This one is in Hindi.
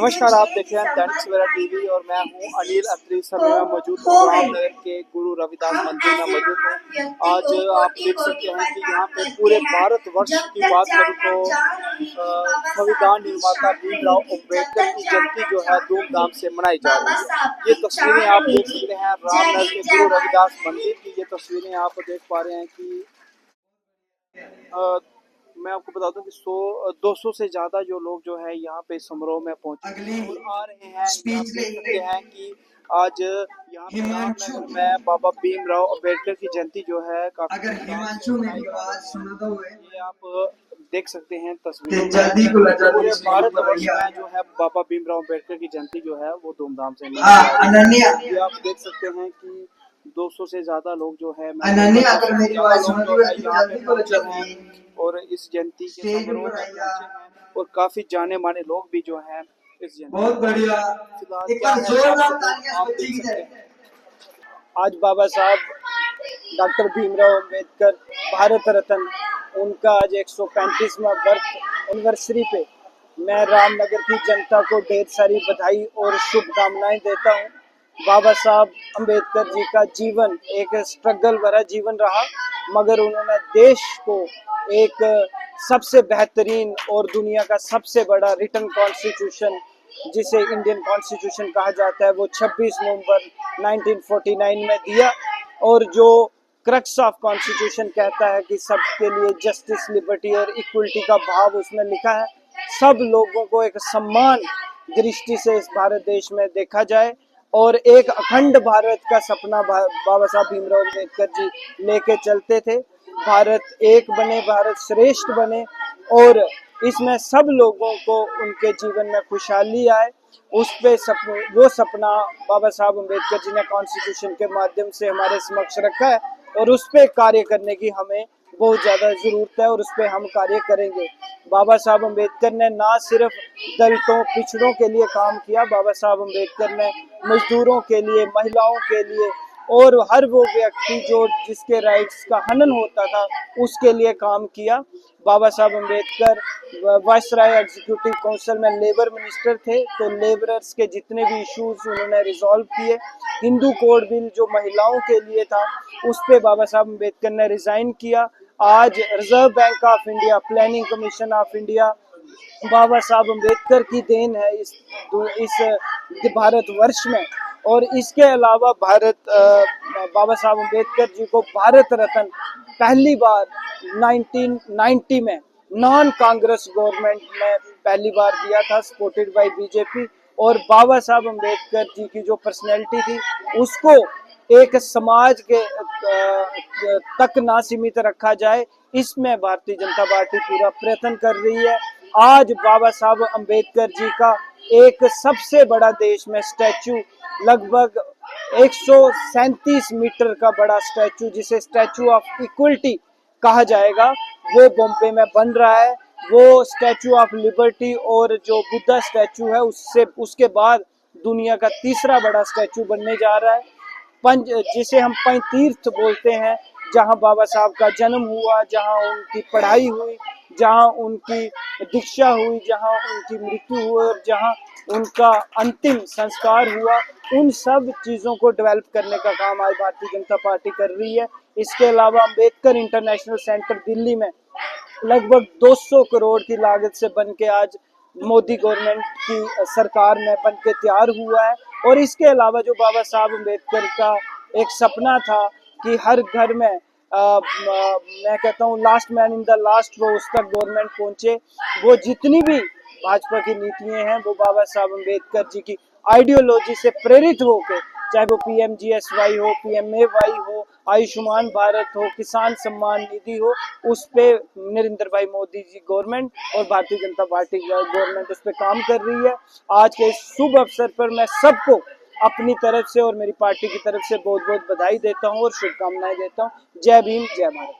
नमस्कार, आप देख रहे हैं दैनिक सवेरा टीवी और मैं हूं अनिल अत्री। इस समय मैं मौजूद हूं रामनगर के गुरु रविदास मंदिर में मौजूद हूं। आज आप देख सकते हैं कि यहाँ पे पूरे भारतवर्ष की बात करूं तो संविधान निर्माता भीमराव अम्बेडकर की जयंती जो है धूमधाम से मनाई जा रही है। ये तस्वीरें आप देख सकते हैं रामनगर के गुरु रविदास मंदिर की। ये तस्वीरें आप देख पा रहे हैं कि मैं आपको बता दूं कि 200 से ज्यादा जो लोग जो है यहाँ पे समारोह में पहुंचे आ रहे हैं। आप देख सकते हैं कि आज यहाँ पे रामनगर में बाबा भीमराव अम्बेडकर की जयंती जो है काफी ये आप देख सकते हैं तस्वीरों पूरे भारतवर्ष में जो है बाबा भीमराव अम्बेडकर की जयंती जो है वो धूमधाम से ये आप देख सकते हैं कि 200 से ज्यादा लोग जो है यहाँ पे पहुंचे हैं और इस जयंती के समारोह में पहुंचे हैं और काफी जाने माने लोग भी जो हैं इस जयंती। बहुत बढ़िया। आज बाबा साहब डॉक्टर भीमराव अम्बेडकर भारत रत्न उनका आज 135वां बर्थ एनिवर्सरी पे मैं रामनगर की जनता को ढेर सारी बधाई और शुभकामनाएं देता हूं। बाबा साहब अम्बेडकर जी का जीवन एक स्ट्रगल भरा जीवन रहा, मगर उन्होंने देश को एक सबसे बेहतरीन और दुनिया का सबसे बड़ा रिटन कॉन्स्टिट्यूशन जिसे इंडियन कॉन्स्टिट्यूशन कहा जाता है वो 26 नवंबर 1949 में दिया। और जो क्रक्स ऑफ कॉन्स्टिट्यूशन कहता है कि सबके लिए जस्टिस, लिबर्टी और इक्वलिटी का भाव उसमें लिखा है। सब लोगों को एक सम्मान दृष्टि से इस भारत देश में देखा जाए और एक अखंड भारत का सपना बाबा साहब भीमराव अम्बेडकर जी लेके चलते थे। भारत एक बने, भारत श्रेष्ठ बने और इसमें सब लोगों को उनके जीवन में खुशहाली आए। उस पे वो सपना बाबा साहब अम्बेडकर जी ने कॉन्स्टिट्यूशन के माध्यम से हमारे समक्ष रखा है और उस पे कार्य करने की हमें बहुत ज़्यादा ज़रूरत है और उस पे हम कार्य करेंगे। बाबा साहब अम्बेडकर ने ना सिर्फ दलितों, पिछड़ों के लिए काम किया, बाबा साहब अम्बेडकर ने मजदूरों के लिए, महिलाओं के लिए और हर वो व्यक्ति जो जिसके राइट्स का हनन होता था उसके लिए काम किया। बाबा Saheb Ambedkar viceroy executive council में लेबर मिनिस्टर थे, तो लेबरर्स के जितने भी इश्यूज उन्होंने रिजॉल्व किए। हिंदू कोड बिल जो महिलाओं के लिए था उस पे बाबा साहब अम्बेडकर ने रिजाइन किया। आज reserve bank of India, planning commission of India Baba Saheb Ambedkar की देन है इस भारतवर्ष में। और इसके अलावा बाबा साहब अम्बेडकर जी को भारत रत्न पहली बार 1990 में नॉन कांग्रेस गवर्नमेंट ने पहली बार दिया था, सपोर्टेड बाय बीजेपी। और बाबा साहब अम्बेडकर जी की जो पर्सनैलिटी थी उसको एक समाज के तक ना सीमित रखा जाए, इसमें भारतीय जनता पार्टी पूरा प्रयत्न कर रही है। आज बाबा साहब अम्बेडकर जी का एक सबसे बड़ा देश में स्टैचू, लगभग 137 मीटर का बड़ा स्टैचू जिसे स्टैचू ऑफ इक्वलिटी कहा जाएगा, वो बॉम्बे में बन रहा है। वो स्टैचू ऑफ लिबर्टी और जो बुद्धा स्टैचू है उसके बाद दुनिया का तीसरा बड़ा स्टैचू बनने जा रहा है। जिसे हम पंचतीर्थ बोलते हैं, जहां बाबा साहब का जन्म हुआ, जहां उनकी पढ़ाई हुई, जहां उनकी दीक्षा हुई, जहां उनकी मृत्यु हुई और जहां उनका अंतिम संस्कार हुआ, उन सब चीज़ों को डेवलप करने का काम आज भारतीय जनता पार्टी कर रही है। इसके अलावा अम्बेडकर इंटरनेशनल सेंटर दिल्ली में लगभग 200 करोड़ की लागत से बन के आज मोदी गवर्नमेंट की सरकार में बन के तैयार हुआ है। और इसके अलावा जो बाबा साहब अम्बेडकर का एक सपना था कि हर घर में मैं कहता हूँ last man in the last row उस तक गवर्नमेंट पहुंचे, वो जितनी भी भाजपा की नीतियां हैं वो बाबा साहब अम्बेडकर जी की आइडियोलॉजी से प्रेरित होकर, चाहे वो PMGSY हो, PMAY हो, आयुष्मान भारत हो, किसान सम्मान निधि हो, उस पे नरेंद्र भाई मोदी जी गवर्नमेंट और भारतीय जनता पार्टी गवर्नमेंट उस पे काम कर रही है। आज के इस शुभ अवसर पर मैं सबको अपनी तरफ से और मेरी पार्टी की तरफ से बहुत बहुत बधाई देता हूँ और शुभकामनाएं देता हूँ। जय भीम, जय भारत।